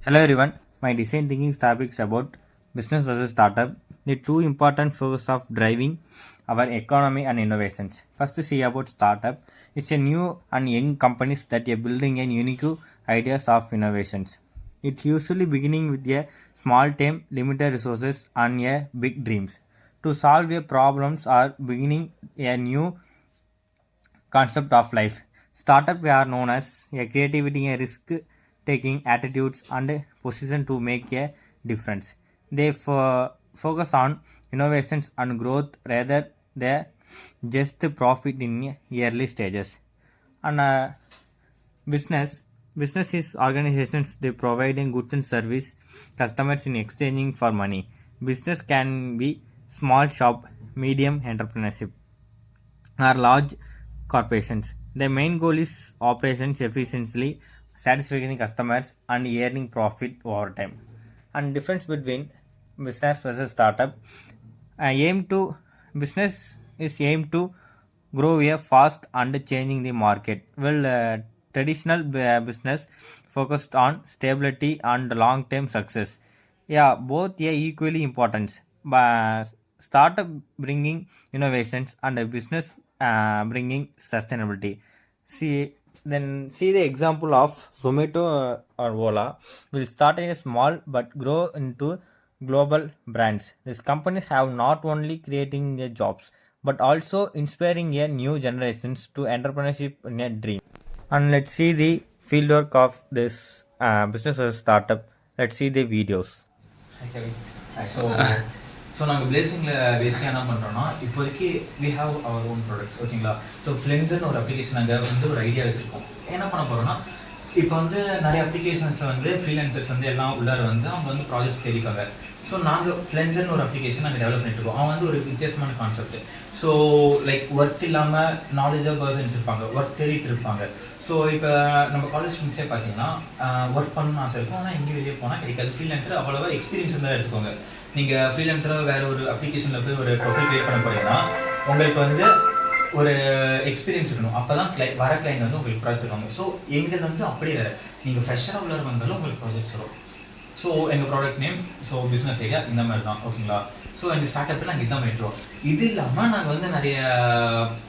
Hello everyone, my design thinking topic is about business versus startup, the two important sources of driving our economy and innovations. First, see about startup. It's a new and young companies that are building a unique ideas of innovations. It's usually beginning with a small team, limited resources, and a big dreams. To solve a problems or beginning a new concept of life. Startup are known as a creativity, a risk taking attitudes and a position to make a difference. They focus on innovations and growth rather than just profit in early stages. And business is organizations they providing goods and service customers in exchanging for money. Business can be small shop, medium entrepreneurship are large corporations. Their main goal is operations efficiently, satisfying customers, and earning profit over time. And difference between business versus startup. Aim to business is aim to grow a fast and changing the market. Well, traditional business focused on stability and long-term success. Yeah, both are equally important. But startup bringing innovations and a business bringing sustainability. See the example of Zomato or Ola will start in a small but grow into global brands. These companies have not only creating jobs but also inspiring a new generations to entrepreneurship in a dream. And let's see the fieldwork of this business versus startup. Let's see the videos. So so நாங்கள் பிளேசிங்கில் பேசிக்காக என்ன பண்ணுறோன்னா இப்போதைக்கு we have our own products ஓகேங்களா. So ஃப்ளென்ஸுன்னு ஒரு application நாங்கள் வந்து ஒரு ஐடியா வச்சுருக்கோம். என்ன பண்ண போகிறோன்னா இப்போ வந்து நிறைய அப்ளிகேஷன்ஸில் வந்து ஃப்ரீலான்சர்ஸ் வந்து எல்லாம் உள்ளார வந்து அவங்க வந்து ப்ராஜெக்ட்ஸ் தெரிவிக்காங்க. ஸோ நாங்கள் ஃப்ளென்ஸர்னு ஒரு அப்ளிகேஷன் நாங்கள் டெவலப் பண்ணிட்டுருக்கோம். அவன் வந்து ஒரு வித்தியாசமான கான்செப்ட். ஸோ லைக் ஒர்க் இல்லாமல் நாலேஜாக பர்சன்ஸ் இருப்பாங்க, ஒர்க் தேடிட்டு இருப்பாங்க. ஸோ இப்போ நம்ம காலேஜ் ஸ்டூடெண்ட்ஸே பார்த்தீங்கன்னா ஒர்க் பண்ணணும்னு ஆசை இருக்கும், ஆனால் எங்கேயும் வெளியே போனால் கிடைக்காது. ஃப்ரீலான்சர் அவ்வளோவா எக்ஸ்பீரியன்ஸ் இருந்தால் எடுத்துக்கோங்க. நீங்கள் ஃப்ரீலான்சராக வேறு ஒரு அப்ளிகேஷனில் போய் ஒரு ப்ரொஃபைல் க்ரியேட் பண்ண போகிறீங்கன்னா உங்களுக்கு வந்து ஒரு எக்ஸ்பீரியன்ஸ் இருக்கணும். அப்போ தான் வர கிளைண்ட் வந்து உங்களுக்கு ப்ராஜெக்ட் இருக்காங்க. ஸோ எங்களுக்கு வந்து அப்படியே வேறு நீங்கள் ஃப்ரெஷ்ஷராக உள்ளார வந்தாலும் உங்களுக்கு ப்ராஜெக்ட்ஸ் வரும். ஸோ எங்கள் product name so business idea இந்த மாதிரி தான் ஓகேங்களா. ஸோ எங்கள் ஸ்டார்ட் அப்பில் நாங்கள் இதான் பண்ணிட்டுருவோம். இது இல்லாமல் நாங்கள் வந்து நிறைய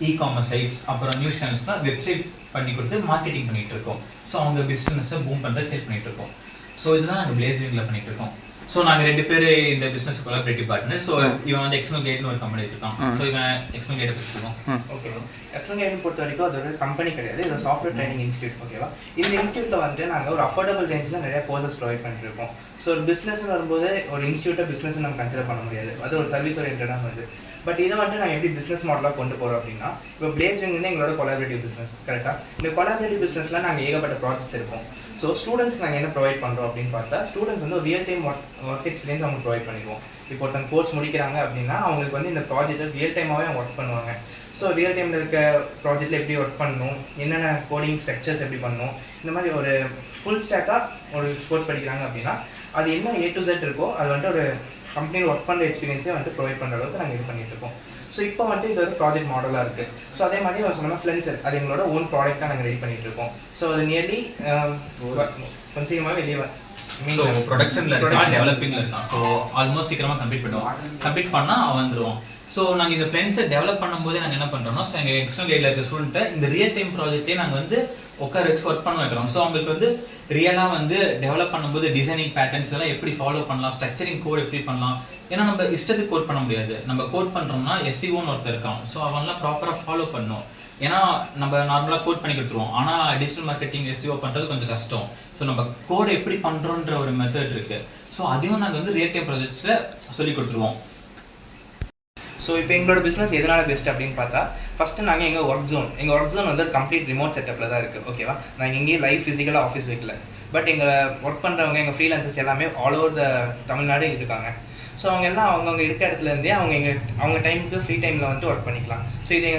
இ-காமர்ஸ் சைட்ஸ் அப்புறம் நியூஸ் சேனல்ஸ்லாம் வெப்சைட் பண்ணி கொடுத்து மார்க்கெட்டிங் பண்ணிகிட்டு இருக்கோம். ஸோ அவங்க பிஸ்னஸை பூம் பண்ணுறதுக்கு ஹெல்ப் பண்ணிகிட்டு இருக்கோம். ஸோ இதுதான் நாங்கள் பிளேசிங்கில் பண்ணிகிட்டு இருக்கோம். ஸோ நாங்கள் 2 பேர் இந்த பிஸ்னஸ் கொலாபரேட்டிவ் பார்ட்னர். ஸோ இவன் வந்து எக்ஸ்னோ கேட்னு ஒரு கம்பெனி வச்சிருக்கான். ஸோ இவன் எக்ஸ்னோ கேட்டை வச்சுருக்கோம். ஓகேவா. எக்ஸ்னோ கேட்னு பொறுத்த வரைக்கும் அது ஒரு கம்பெனி கிடையாது, இது ஒரு சாஃப்ட்வேர் ட்ரைனிங் இன்ஸ்டியூட். ஓகேவா. இந்த இன்ஸ்டியூட்டில் வந்து நாங்கள் ஒரு அஃபோர்டபுள் ரேஞ்சில் நிறைய கோர்சஸ் ப்ரொவைட் பண்ணிட்டுருக்கோம். ஸோ ஒரு பிஸ்னஸ்னு வரும்போது ஒரு இன்ஸ்டியூட்டை பிஸ்னஸ் நம்ம கன்சிடர் பண்ண முடியாது, அது ஒரு சர்வீஸ் ஓரியன்டாக வருது. பட் இதை வந்துட்டு நாங்கள் எப்படி பிஸ்னஸ் மாடலாக கொண்டு போகிறோம் அப்படின்னா, இப்போ பிளேஸ்விங் வந்து எங்களோட கொலாபரேட்டிவ் பிஸ்னஸ். கரெக்டாக இந்த கொலாபரேட்டிவ் பிஸ்னஸில் நாங்கள் ஏகப்பட்ட ப்ராஜெக்ட்ஸ் இருக்கும். ஸோ ஸ்டூடெண்ட்ஸ்க்கு நாங்கள் என்ன ப்ரொவைட் பண்ணுறோம் அப்படின்னு பார்த்தா, ஸ்டூடெண்ட்ஸ் வந்து ரியல் டைம் ஒர்க் எக்ஸ்பீரியன்ஸ் அவங்க ப்ரொவைட் பண்ணிக்குவோம். இப்போ ஒருத்தங்க கோர்ஸ் முடிக்கிறாங்க அப்படின்னா அவங்களுக்கு வந்து இந்த ப்ராஜெக்ட்டில் ரியல் டைமாகவே அவங்க ஒர்க் பண்ணுவாங்க. ஸோ ரியல் டைமில் இருக்க ப்ராஜெக்ட்டில் எப்படி ஒர்க் பண்ணணும், என்னென்ன கோடிங் ஸ்ட்ரக்சர்ஸ் எப்படி பண்ணணும், இந்த மாதிரி ஒரு ஃபுல் ஸ்டாக்காக ஒரு கோர்ஸ் படிக்கிறாங்க அப்படின்னா அது என்ன A to Z இருக்கோ அது வந்துட்டு ஒரு கம்பெனியில் ஒர்க் பண்ணுற எக்ஸ்பீரியன்ஸே வந்துட்டு ப்ரொவைட் பண்ணுற அளவுக்கு நாங்கள் இது பண்ணிகிட்ருக்கோம். ஸோ இப்போ வந்துட்டு இது ஒரு ப்ராஜெக்ட் மாடலாக இருக்குது. ஸோ அதே மாதிரி நம்ம சொன்னால் ஃப்ளென்சர் அது எங்களோட ஓன் ப்ராடக்டாக நாங்கள் ரெடி பண்ணிகிட்ருக்கோம். ஸோ அது நியர்லி கொஞ்சம் சீக்கிரமாக வெளியே ஸோ ப்ரொடக்ஷனில் இருக்கான், டெவலப்பிங்கில் இருக்கான். ஸோ ஆல்மோஸ்ட் சீக்கிரமாக கம்ப்ளீட் பண்ணுவோம். கம்ப்ளீட் பண்ணால் அவன் வந்துடுவோம். ஸோ நாங்கள் இந்த ஃப்ளென்ஸை டெவலப் பண்ணும்போதே நாங்கள் என்ன பண்ணுறோம்னா, ஸோ எங்கள் எக்ஸ்டர்னல் கைடில் இருக்க ஸ்டூடெண்ட்டை இந்த ரியல் டைம் ப்ராஜெக்டே நாங்கள் வந்து உட்கார வச்சு ஒர்க் பண்ண வைக்கிறோம். ஸோ அவங்களுக்கு வந்து ரியலாக வந்து டெவலப் பண்ணும்போது டிசைனிங் பேட்டர்ன்ஸ் எல்லாம் எப்படி ஃபாலோ பண்ணலாம், ஸ்ட்ரக்சரிங் கோட் எப்படி பண்ணலாம். ஏன்னா நம்ம இஷ்டத்துக்கு கோட் பண்ண முடியாது. நம்ம கோட் பண்ணுறோம்னா SEOன்னு ஒருத்தர் இருக்கான். ஸோ அவன்லாம் ப்ராப்பராக ஃபாலோ பண்ணணும். ஏன்னா நம்ம நார்மலாக கோட் பண்ணி கொடுத்துருவோம், ஆனால் டிஜிட்டல் மார்க்கெட்டிங் SEO பண்ணுறது கொஞ்சம் கஷ்டம். ஸோ நம்ம கோடை எப்படி பண்ணுறோன்ற ஒரு மெத்தட் இருக்குது. ஸோ அதையும் நாங்கள் வந்து ரியல் டைம் ப்ராஜெக்ட்ஸில் சொல்லி கொடுத்துருவோம். ஸோ இப்போ எங்களோட பிஸ்னஸ் எதனால் பெஸ்ட் அப்படின்னு பார்த்தா, ஃபஸ்ட்டு நாங்கள் எங்கள் ஒர்க் ஜோன் வந்து ஒரு கம்ப்ளீட் ரிமோட் செட்டப்பில் தான் இருக்குது. ஓகேவா. நாங்கள் எங்கேயும் லைவ் ஃபிசிக்கலாக ஆஃபீஸ் வைக்கல. பட் எங்கள் ஒர்க் பண்ணுறவங்க எங்கள் ஃப்ரீலான்சர்ஸ் எல்லாமே ஆல் ஓவர் த தமிழ்நாடு இருக்காங்க. ஸோ அவங்க எல்லாம் அவங்கவுங்க இருக்க இடத்துலேருந்தே அவங்க டைமுக்கு ஃப்ரீ டைமில் வந்துட்டு ஒர்க் பண்ணிக்கலாம். ஸோ இது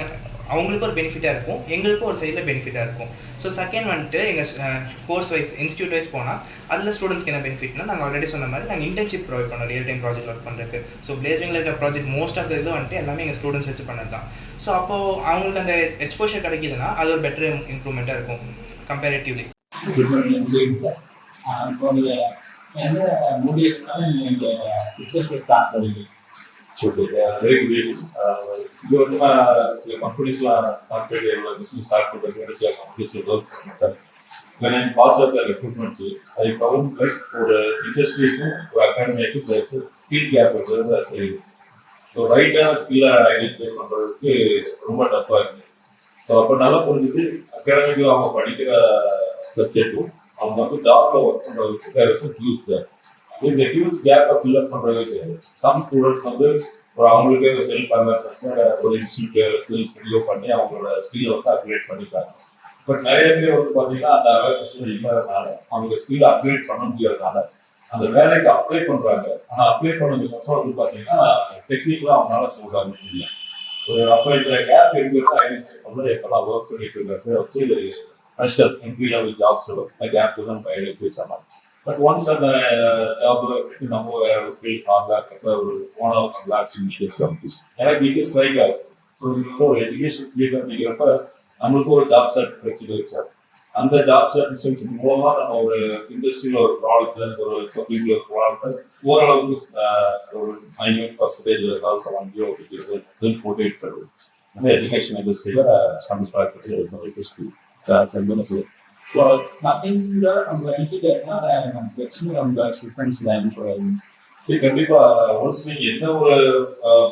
அவங்களுக்கு ஒரு பெனிஃபிட்டாக இருக்கும், எங்களுக்கும் ஒரு சைடில் பெனிஃபிட்டாக இருக்கும். ஸோ செகண்ட் வந்துட்டு எங்கள் கோர்ஸ் வைஸ் இன்ஸ்டியூட் வைஸ் போனால் அதில் ஸ்டூடெண்ட்ஸ்க்கு என்ன பெனிஃபிட்னா, நாங்கள் ஆல்ரெடி சொன்ன மாதிரி நாங்கள் இன்டர்ன்ஷிப் ப்ரொவைட் பண்ணோம் ரியல் டைம் ப்ராஜெக்ட் ஒர்க் பண்ணுறதுக்கு. ஸோ பிளேஸ்விங்கில் இருக்க ப்ராஜெக்ட் மோஸ்ட் ஆஃப் இது வந்துட்டு எல்லாமே எங்கள் ஸ்டூடெண்ட்ஸ் வச்சு பண்ணது தான். ஸோ அப்போது அவங்களுக்கு அந்த எக்ஸ்போஷர் கிடைக்கிதுன்னா அது ஒரு பெட்டர் இம்ப்ரூவ்மெண்ட்டாக இருக்கும் கம்பேரிட்டிவ்லி. இப்போ நீங்கள் எந்த மோட்டிவேஷனாலும் நீங்கள் பிஸ்னஸ் ஸ்டார்ட் பண்ணுவீங்க? Very good. இது வந்து சில கம்பெனிஸ்லாம் கார்பரேட் ஏரியாவில் பிஸ்னஸ் ஸ்டார்ட் பண்ணுறது சில கம்பெனிஸில் ஒர்க் பண்ணுறேன். when I'm part of the recruitment team, I found like ஒரு இண்டஸ்ட்ரீஸ்க்கும் ஒரு அகாடமிக்கும் ஸ்கில் கேப் இருக்கிறது தெரியுது. ஸோ ரைட்டான ஸ்கில்லை ஐடென்டிஃபை பண்ணுறதுக்கு ரொம்ப டஃப்பாக இருக்குது. ஸோ அப்போ நல்லா புரிஞ்சுட்டு அகாடமிக்கில் அவங்க படிக்கிற சப்ஜெக்டும் அவங்க வந்து ஜாப்ல ஒர்க் பண்ணுறதுக்கு வேறு யூஸ் தான். இந்த ஹியூஜ் கேப்பை ஃபில்அப் பண்ணுறதுக்கு சம் ஸ்டூடெண்ட்ஸ் வந்து ஒரு அவங்களுக்கே ஒரு செல்ஃப் அவேர்னஸ்ல ஒரு இன்ஸ்டியூட் செல்ஃப் வீடியோ பண்ணி அவங்களோட ஸ்கில்லை வந்து அப்கிரேட் பண்ணிட்டாங்க. பட் நிறைய பேர் வந்து பார்த்தீங்கன்னா அந்த அவேர்னஸ் இல்லாதனால அவங்க ஸ்கில் அப்கிரேட் பண்ண முடியாதனால அந்த வேலைக்கு அப்ளை பண்ணுறாங்க. ஆனால் அப்ளை பண்ணதுக்கு அப்புறம் வந்து பார்த்தீங்கன்னா டெக்னிக்கலாக அவங்களால சொல்ல முடியல. ஒரு அப்போ இந்த கேப் இருக்கிறது ஐடென்டிஃபை பண்ணி எப்போல்லாம் ஒர்க் பண்ணிட்டு இருக்கிறது வந்து freshers entry level jobs gap தான் நம்ம ஐடென்டிஃபை பண்ணலாம். பட் ஒன்ஸ் அந்த ஜாப் நம்ம ஃபீல் ஆகல ஒரு 1 hour லாக்ஸ் எனக்கு இது ஸ்ட்ரைக் ஆகும். ஸோ இது ஒரு எஜுகேஷன் ஃபீல்டு அப்படிங்கிறப்ப நம்மளுக்கு ஒரு ஜாப் சர்டிஃபிகேட் இருக்கு சார். அந்த ஜாப் சர்டிஃபிகேட் மூலமாக நம்ம ஒரு இண்டஸ்ட்ரியில் ஒரு ப்ராடக்ட் ஒரு சப்ளிங்கில் ஒரு ப்ராடக்ட் ஓரளவுக்கு ஒரு 90% ரிசால்வ் பண்ண முடியும் அப்படிங்கிறது செல்ஃப் மோட்டிவேட் தருது. அந்த எஜுகேஷன் இண்டஸ்ட்ரியில் சம்பாதிக்கிறது. மற்றவங்க நம்ம எடுத்துக்கிட்டோம்னா நம்ம பிரச்சனை நம்ம ஸ்டூடெண்ட்ஸ் லேண்ட் சொல்லுவாங்க. கண்டிப்பாக ஒன்ஸ் நீங்கள் என்ன ஒரு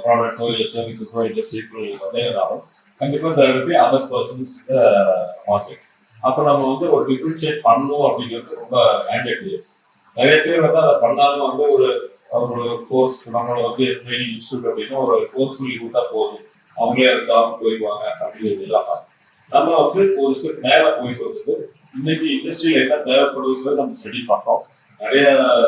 ப்ராடக்டோ இல்லை சர்வீஸஸோ இண்டஸ்ட்ரிக்கோ வந்தீங்கன்னாலும் கண்டிப்பாக இந்த அதர் பர்சன்ஸ் மார்க்கெட். அப்போ நம்ம வந்து ஒரு டிஃப்ரென்ஷியேட் பண்ணணும் அப்படிங்கிறது ரொம்ப மேண்டேட்ரி. நிறைய பேர் வந்து அதை பண்ணாலும் வந்து ஒரு கோர்ஸ் நம்மளோட வந்து ட்ரைனிங் இன்ஸ்டியூட் அப்படின்னா ஒரு கோர்ஸ் சொல்லி கொடுத்தா போதும் அவங்களே அது ஜாப் போயிடுவாங்க அப்படிங்கிறது இல்லாமல் நம்ம வந்து ஒரு ஸ்டெப் நேராக போயிட்டு வச்சுட்டு இன்னைக்கு இண்டஸ்ட்ரியில் என்ன தேவைப்படுவதை நம்ம ஸ்டடி பண்ணோம். நிறைய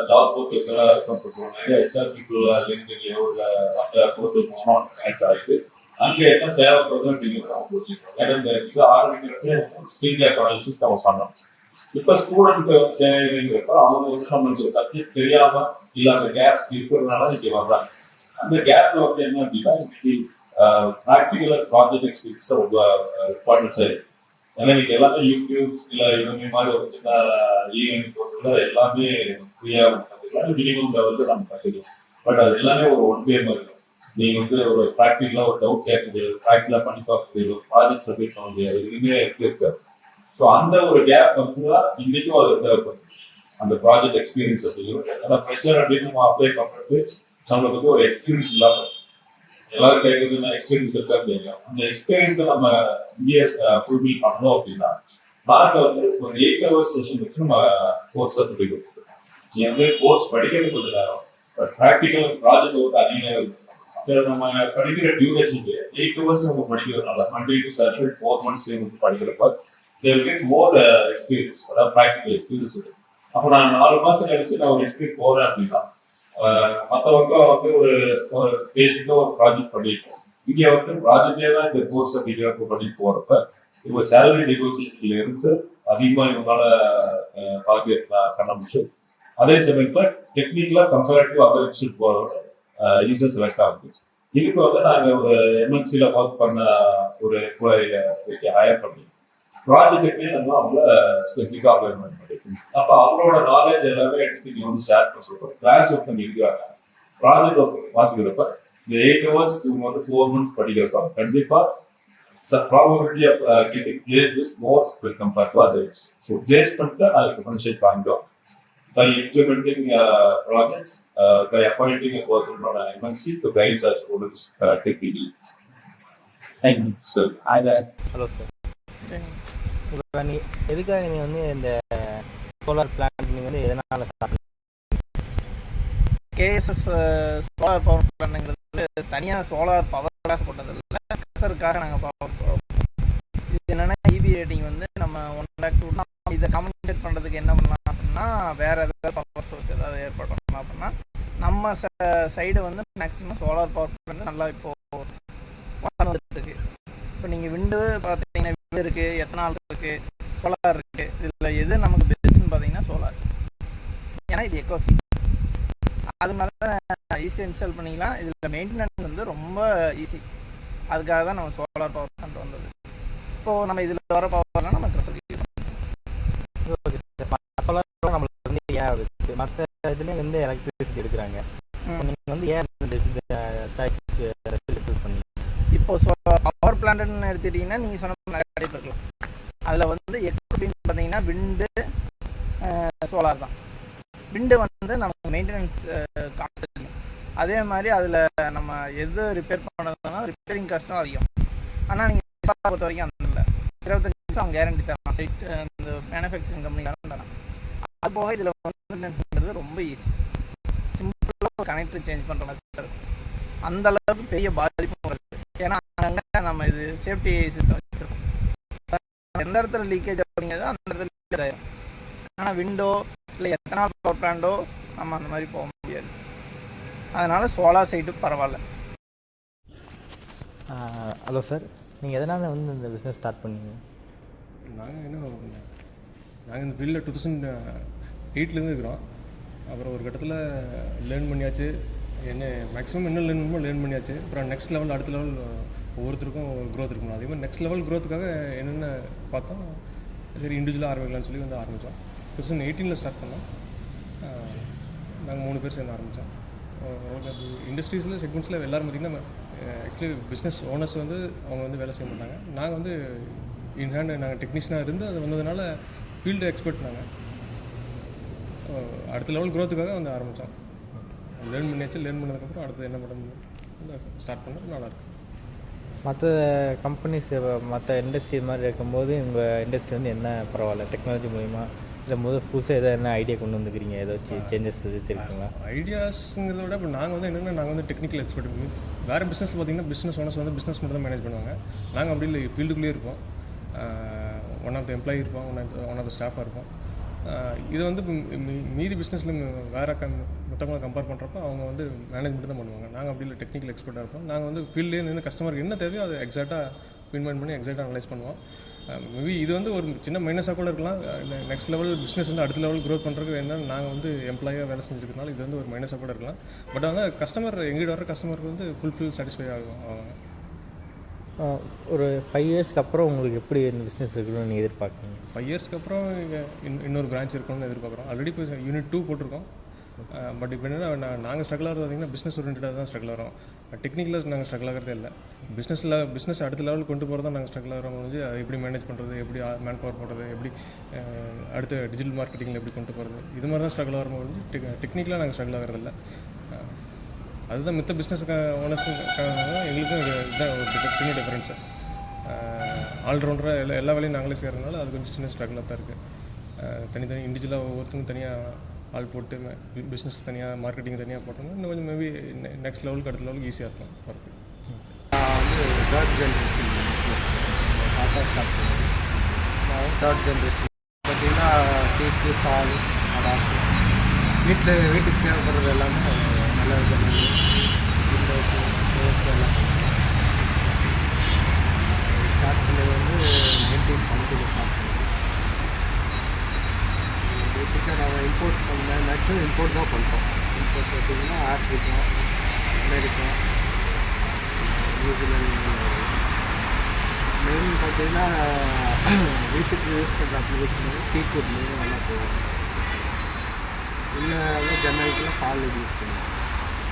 ஜாப் போர்ட்டல்ஸ் எல்லாம் பண்ணுறோம். நிறைய ஹெச்ஆர் பீப்புள் லிங்க்டின்லையோ இல்லை மற்ற போர்ட்டல் மூலமாக கனெக்ட் ஆகிட்டு அங்கே என்ன தேவைப்படுது அப்படிங்கிறது அவங்க புரிஞ்சுக்கணும். ஏன்னா இந்த இது ஆரம்பிக்கிறது ஸ்கில் கேப் அனாலிசிஸ் நம்ம பண்ணோம். இப்போ ஸ்டூடெண்ட் தேவைங்கிறப்ப அவங்க வந்து நம்மளுக்கு சப்ஜெக்ட் தெரியாமல் இல்லை அந்த கேப் இருக்கிறதுனால இங்கே வர்றாங்க. அந்த கேப்ல வந்து என்ன அப்படின்னா இன்னைக்கு ப்ராக்டிக்கலாக ப்ராஜெக்ட் எக்ஸ்பீரியன்ஸை ரொம்ப இம்பார்ட்டன்ஸ் ஆயிடுச்சு. ஏன்னா இன்னைக்கு எல்லாமே யூடியூப் இல்லை இதுமே மாதிரி ஒரு சின்ன ஈவெண்ட் போட்டுல எல்லாமே ஃப்ரீயாக மினிமம் லெவலில் நம்ம கற்றுக்கலாம். பட் அது எல்லாமே ஒரு 1 day மாதிரி இருக்கும். நீங்கள் வந்து ஒரு ப்ராக்டிக்கலாக ஒரு டவுட் கேட்க முடியாது, ப்ராக்டிக்கலாக பண்ணி பார்க்க முடியாது, ப்ராஜெக்ட் சப்மிட் பண்ண முடியாது, எதுவுமே இருக்காது. ஸோ அந்த ஒரு கேப் வந்து தான் இன்றைக்கும் அது தேவைப்படுது அந்த ப்ராஜெக்ட் எக்ஸ்பீரியன்ஸ் அப்படிங்கிறது. ஆனால் ஃப்ரெஷர் அப்படின்னு நம்ம அப்ளை பண்ணுறது நம்மளுக்கு வந்து ஒரு எக்ஸ்பீரியன்ஸ் இல்லாமல் எல்லாரும் கேட்குறதுன்னா எக்ஸ்பீரியன்ஸ் இருக்கா அப்படின்னா அந்த எக்ஸ்பீரியன்ஸை நம்ம இங்கே ஃபுல்ஃபில் பண்ணோம் அப்படின்னா நாங்கள் வந்து ஒரு 8 hours செஷன் வச்சு நம்ம கோர்ஸை சொல்லி கொடுத்துருக்கோம். நீ வந்து கோர்ஸ் படிக்கிறது கொஞ்சம் நேரம், பட் ப்ராக்டிக்கல் ப்ராஜெக்ட் ஒரு அதிக நேரம் இருக்கும். அப்போ நம்ம படிக்கிற டியூரேஷனுக்கு 8 hours நம்ம படிக்கிறதுனால Monday to Saturday 4 months வந்து படிக்கிறப்ப they will get more experience, அதாவது ப்ராக்டிக்கல் எக்ஸ்பீரியன்ஸ் இருக்கு. அப்போ நான் 4 மாதம் கழிச்சு நான் ஒரு எக்ஸ்பீரியன்ஸ் போகிறேன் அப்படின்னா மற்றவங்க வந்து ஒரு பேசிக்காக ஒரு ப்ராஜெக்ட் பண்ணியிருக்கோம். இங்கே வந்து ப்ராஜெக்டே தான் இந்த கோர்ஸ் அப்படிங்கிறப்ப பண்ணிட்டு போகிறப்ப இப்போ சேலரி நெகோசியேஷன்ல இருந்து அதிகமாக இவங்களால டார்கெட் பண்ண முடியும். அதே சமயத்தில் டெக்னிக்கலாக கம்பேரிட்டிவ் அதர் இன்ஸ்டியூட் போகிறோட ஈஸியாக செலக்ட் ஆகுது. இதுக்கு வந்து நாங்கள் ஒரு எம்என்சியில் ஒர்க் பண்ண ஒரு எம்ப்ளாயை ஹையர் பண்ணி ப்ராஜெக்டுமே நம்ம அவங்கள ஸ்பெசிஃபிக்காக அப்ளை பண்ணிருக்கோம். அப்போ அவங்களோட நாலேஜ் எல்லாமே எடுத்து நீங்கள் வந்து ஷேர் பண்ண சொல்கிறோம். கிளாஸ் ஒர்க் பண்ணி இருக்கிறாங்க, ப்ராஜெக்ட் ஒர்க் பார்த்துக்கிறப்ப இந்த 8 hours இவங்க வந்து 4 months படிக்கிறப்ப கண்டிப்பாக probability of getting placed is more when compared to others. So placement I differentiate பண்ணிட்டோம். By implementing projects, by appointing a person from an MNC to guide our students technically. Thank you. So, hello sir, இப்போ நீ எதுக்காக நீங்கள் வந்து இந்த solar plant நீங்கள் வந்து எதனால் ஸ்டார்ட் கேஎஸ்எஸ் சோலார் பவர் பிளான்ங்கிறது தனியாக சோலார் பவர்க்காக போட்டதில்லை, கசருக்காக நாங்கள் பவர் இது என்னென்னா இபி ரேட்டிங் வந்து நம்ம 1 lakh 2 lakh இதை கம்யூனிகேட் பண்ணுறதுக்கு என்ன பண்ணலாம் அப்படின்னா வேறு ஏதாவது பவர் சோர்ஸ் ஏதாவது ஏற்பாடு பண்ணலாம் அப்படின்னா நம்ம சைடு வந்து மேக்ஸிமம் சோலார் பவர் பிளான் நல்லா இப்போது வந்துட்டு இருக்கு. இப்போ நீங்கள் விண்டு பார்த்தீங்கன்னா விண்டு இருக்குது, எத்தனால் இருக்குது, சோலார் இருக்குது. இதில் எது நமக்கு பெஸ்ட்டுன்னு பார்த்தீங்கன்னா சோலார். ஏன்னா இது எக்கோ ஃப்ரீ, அதனால ஈஸியாக இன்ஸ்டால் பண்ணிக்கலாம். இதில் மெயின்டெனன்ஸ் வந்து ரொம்ப ஈஸி. அதுக்காக தான் நம்ம சோலார் பவர் பிளான்ட் வந்தது. இப்போது நம்ம இதில் வர பவர்லாம் நம்ம ட்ரெஸ் சோலார் நம்மளுக்கு வந்து ஏன் மற்ற இதுலேயும் வந்து எலக்ட்ரிசிட்டி எடுக்கிறாங்க. நீங்கள் வந்து ஏன் சூஸ் பண்ணீங்க? இப்போ பவர் பிளான்ட்னு எடுத்துக்கிட்டிங்கன்னா நீங்கள் சொன்ன நிறைய டைப் இருக்கலாம். அதில் வந்து எப்படின்னு பார்த்தீங்கன்னா விண்டு, சோலார் தான். விண்டு வந்து நமக்கு மெயின்டெனன்ஸ் காஸ்ட் அதிகம். அதே மாதிரி அதில் நம்ம எது ரிப்பேர் பண்ணதுன்னா ரிப்பேரிங் காஸ்ட்டும் அதிகம். ஆனால் நீங்கள் பொறுத்த வரைக்கும் அந்த இல்லை, 25 நிமிஷம் அவங்க கேரண்டி தரலாம். சைட் இந்த மேனுஃபேக்சரிங் கம்பெனிக்காரன் தரலாம். அது போக இதில் வந்து ரொம்ப ஈஸி, சிம்பிளாக கனெக்டர் சேஞ்ச் பண்ணுற மாதிரி இருக்கும். அந்த அளவுக்கு பெரிய பாதிப்பும் இருக்குது. ஏன்னா அங்கே நம்ம இது சேஃப்டி சிஸ்டம் வச்சுருக்கோம். எந்த இடத்துல லீக்கேஜ் அப்படிங்கிறது அந்த இடத்துல லீக்கேஜ் ஆகிடும். ஆனால் விண்டோ இல்லை எத்தனை பவர் பிளான்ட்டோ நம்ம அந்த மாதிரி போக முடியாது. அதனால் சோலார் சைட்டு பரவாயில்ல. ஹலோ சார், நீங்கள் எதனால் வந்து இந்த பிஸ்னஸ் ஸ்டார்ட் பண்ணீங்க? நாங்கள் இந்த ஃபீல்டில் 2008 இருக்கிறோம். அப்புறம் ஒரு கட்டத்தில் லேர்ன் பண்ணியாச்சு. என்ன மேக்ஸிமம் என்ன லேர்ன் பண்ணுமோ லேர்ன் பண்ணியாச்சு. அப்புறம் நெக்ஸ்ட் லெவல் அடுத்த லெவல் ஒவ்வொருத்தருக்கும் ஒரு க்ரோத் இருக்கணும். அதே மாதிரி நெக்ஸ்ட் லெவல் க்ரோத்துக்காக என்னென்ன பார்த்தோம், சரி இண்டிவிஜுவலாக ஆரம்பிக்கலாம்னு சொல்லி வந்து ஆரம்பித்தோம். 2018 ஸ்டார்ட் பண்ணோம். நாங்கள் 3 பேர் சேர்ந்து ஆரம்பித்தோம். இண்டஸ்ட்ரீஸில் செக்மெண்ட்ஸில் எல்லோரும் பார்த்திங்கன்னா ஆக்சுவலி பிஸ்னஸ் ஓனர்ஸ் வந்து அவங்க வந்து வேலை செய்ய மாட்டாங்க. நாங்கள் வந்து இன் ஹேண்ட் நாங்கள் டெக்னீஷியனாக இருந்து அது வந்ததுனால ஃபீல்டு எக்ஸ்பர்ட். நாங்கள் அடுத்த லெவல் க்ரோத்துக்காக வந்து ஆரம்பித்தோம். லேர்ன் பண்ணியாச்சு. லேர்ன் பண்ணதுக்கப்புறம் அடுத்து என்ன பண்ண ஸ்டார்ட் பண்ணால் நல்லாயிருக்கு. மற்ற கம்பெனிஸ் மற்ற இண்டஸ்ட்ரி மாதிரி இருக்கும்போது உங்கள் இண்டஸ்ட்ரி வந்து என்ன பரவாயில்ல டெக்னாலஜி மூலிமா இல்லை புதுசாக எதாவது என்ன ஐடியா கொண்டு வந்துக்கிறீங்க? ஏதாச்சும் சேஞ்சஸ் இருக்குங்களா? ஐடியாஸுங்கிறத விட இப்போ நாங்கள் வந்து என்னென்னா நாங்கள் வந்து டெக்னிக்கல் எக்ஸ்பர்ட். வேறு பிஸ்னஸில் பார்த்திங்கன்னா பிஸ்னஸ் ஓனர்ஸ் வந்து பிஸ்னஸ் மட்டும் தான் மேனேஜ் பண்ணுவாங்க. நாங்கள் அப்படி இல்லை, ஃபீல்டுக்குள்ளேயே இருப்போம். ஒன் ஆஃப் த எம்ப்ளாயி இருப்போம், ஒன் ஆஃப் த ஸ்டாஃபாக இருப்போம். இது வந்து மீதி பிஸ்னஸில் வேறு மற்றவங்களை கம்பேர் பண்ணுறப்ப அவங்க வந்து மேனேஜ்மெண்ட் தான் பண்ணுவாங்க. நாங்கள் அப்படி இல்லை, டெக்னிக்கல் எக்ஸ்பர்ட்டாக இருப்போம். நாங்கள் வந்து ஃபீல்ட்லேயே நின்று கஸ்டமருக்கு என்ன தேவையோ அதை எக்ஸாக்டாக பின்பாயிண்ட் பண்ணி எக்ஸாக்டாக அனலைஸ் பண்ணுவோம். மேபி இது வந்து ஒரு சின்ன மைனஸாக கூட இருக்கலாம். நெக்ஸ்ட் லெவல் பிஸ்னஸ் வந்து அடுத்த லெவல் க்ரோத் பண்ணுறதுக்கு வேணால் நாங்கள் வந்து எம்ப்ளாயாக வேலை செஞ்சுருக்கனால இது வந்து ஒரு மைனஸாக கூட இருக்கலாம். பட் ஆனால் கஸ்டமர் எங்கிட்ட வர கஸ்டமருக்கு வந்து ஃபுல்ஃபில் சாட்டிஸ்ஃபை ஆகும். ஒரு 5 இயர்ஸ்க்கு அப்புறம் உங்களுக்கு எப்படி இந்த பிஸ்னஸ் இருக்கணும்னு நீங்கள் எதிர்பார்க்குறீங்க? 5 இயர்ஸ்க்கு அப்புறம் இன்னொரு பிரான்ச் இருக்கணும்னு எதிர்பார்க்குறோம். ஆல்ரெடி இப்போ யூனிட் 2 போட்டிருக்கோம். பட் இப்போ என்னென்னா நாங்கள் ஸ்ட்ரகிள் ஆகிறது பார்த்திங்கன்னா பிஸ்னஸ் ஓரியன்டாக தான் ஸ்ட்ரகிள் ஆகிறோம். டெக்னிக்கலாக நாங்கள் ஸ்ட்ரகிள் ஆகிறதே இல்லை. பிஸ்னஸ் அடுத்த லெவல் கொண்டு போகிறது தான் நாங்கள் ஸ்ட்ரகிள் ஆகிறோம். வந்து அதை எப்படி மேனேஜ் பண்ணுறது, எப்படி மேன் பவர் போடுறது, எப்படி அடுத்த டிஜிட்டல் மார்க்கெட்டிங்கில் எப்படி கொண்டு போகிறது, இது மாதிரி தான் ஸ்ட்ரகிள் ஆகிறோம். வந்து டெக்னிக்கலாக நாங்கள் ஸ்ட்ரகிள் ஆகிறதில்ல. அதுதான் மித்த பிஸ்னஸ் ஓனர்ஸுக்காக எங்களுக்கும் இதுதான் ஒரு சின்ன டிஃப்ரென்ஸு. ஆல்ரவுண்டராக எல்லா வேலையும் நாங்களே செய்கிறதுனால அது கொஞ்சம் சின்ன ஸ்ட்ரகிளாக தான் இருக்குது. தனித்தனி இண்டிவிஜுவலாக ஒவ்வொருத்தரும் தனியாக ஆள் போட்டு பிஸ்னஸ் தனியாக மார்க்கெட்டிங் தனியாக போட்டோம்னா இன்னும் கொஞ்சம் மேபி நெக்ஸ்ட் லெவலுக்கு அடுத்த லெவலுக்கு ஈஸியாக இருக்கும் ஒர்க்கு. வந்து third generation business tata start பண்ணுறது. தேர்ட் ஜென்ரேஷன் பார்த்திங்கன்னா டீக்கு, சால், அடாப்ட் வீட்டுக்கு தேவைப்படுறது எல்லாமே நல்ல விதமாக விண்டோஸு, டோர்ஸ் எல்லாம் ஸ்டார்ட் பண்ணது வந்து 1970 ஸ்டார்ட் பண்ணது. பேசிக்காக நாங்கள் இம்போர்ட் பண்ணேன், மேக்ஸிமம் இம்போர்ட் தான் பண்ணுறோம். இம்போர்ட் பார்த்திங்கன்னா ஆஃப்ரிக்கா, அமெரிக்கா, நியூசிலாந்து. மெயின் பார்த்திங்கன்னா வீட்டுக்கு யூஸ் பண்ணுற அப்ளிகேஷன் வந்து டீக்குட்லேயும் நல்லா போகும். இல்லை ஜன்னலுக்குலாம் சாலிட் யூஸ் பண்ணுவோம்.